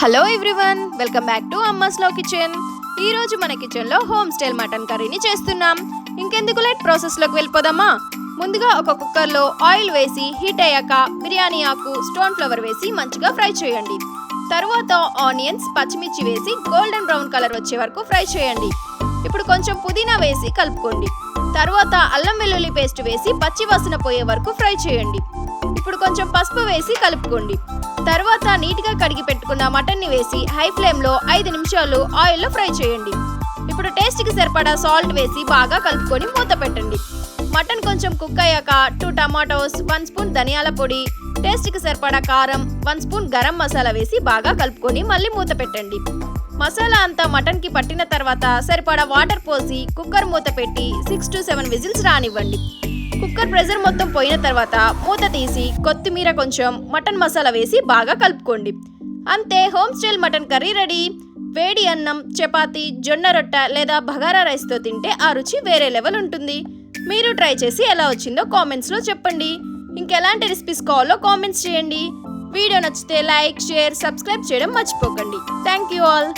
Hello everyone, welcome back to Ammas లో kitchen. ఈ రోజు మన కిచెన్ లో హోమ్ స్టైల్ మటన్ కర్రీని చేస్తున్నాం. ఇంకెందుకు లేట్, ప్రాసెస్ లోకి వెళ్ళిపోదామా. ముందుగా ఒక కుక్కర్ లో ఆయిల్ వేసి హీట్ అయ్యాక బిర్యానీ ఆకు, స్టోన్ ఫ్లవర్ వేసి మంచిగా ఫ్రై చేయండి. తర్వాత ఆనియన్స్, పచ్చిమిర్చి వేసి గోల్డెన్ బ్రౌన్ కలర్ వచ్చే వరకు ఫ్రై చేయండి. ఇప్పుడు కొంచెం పుదీనా వేసి కలుపుకోండి. తర్వాత అల్లం వెల్లుల్లి పేస్ట్ వేసి పచ్చి వాసన పోయే వరకు ఫ్రై చేయండి. ఇప్పుడు కొంచెం పసుపు వేసి కలుపుకోండి. తర్వాత నీట్గా కడిగి పెట్టుకున్న మటన్ని వేసి హై ఫ్లేమ్లో 5 నిమిషాలు ఆయిల్లో ఫ్రై చేయండి. ఇప్పుడు టేస్ట్కి సరిపడా సాల్ట్ వేసి బాగా కలుపుకొని మూత పెట్టండి. మటన్ కొంచెం కుక్ అయ్యాక 2 టమాటోస్, 1 స్పూన్ ధనియాల పొడి, టేస్ట్కి సరిపడా కారం, 1 స్పూన్ గరం మసాలా వేసి బాగా కలుపుకొని మళ్ళీ మూత పెట్టండి. మసాలా అంతా మటన్కి పట్టిన తర్వాత సరిపడా వాటర్ పోసి కుక్కర్ మూత పెట్టి 6 to 7 విజిల్స్ రానివ్వండి. కుక్కర్ ప్రెషర్ మొత్తం పోయిన తర్వాత మూత తీసి కొత్తిమీర, కొంచెం మటన్ మసాలా వేసి బాగా కలుపుకోండి. అంతే, home style mutton curry ready. వేడి అన్నం, చపాతీ, జొన్న రొట్టె లేదా బగారా రైస్తో తింటే ఆ రుచి వేరే లెవెల్ ఉంటుంది. మీరు ట్రై చేసి ఎలా వచ్చిందో కామెంట్స్లో చెప్పండి. ఇంకెలాంటి రెసిపీస్ కావాలో కామెంట్స్ చేయండి. వీడియో నచ్చితే లైక్, షేర్, సబ్స్క్రైబ్ చేయడం మర్చిపోకండి. Thank you all.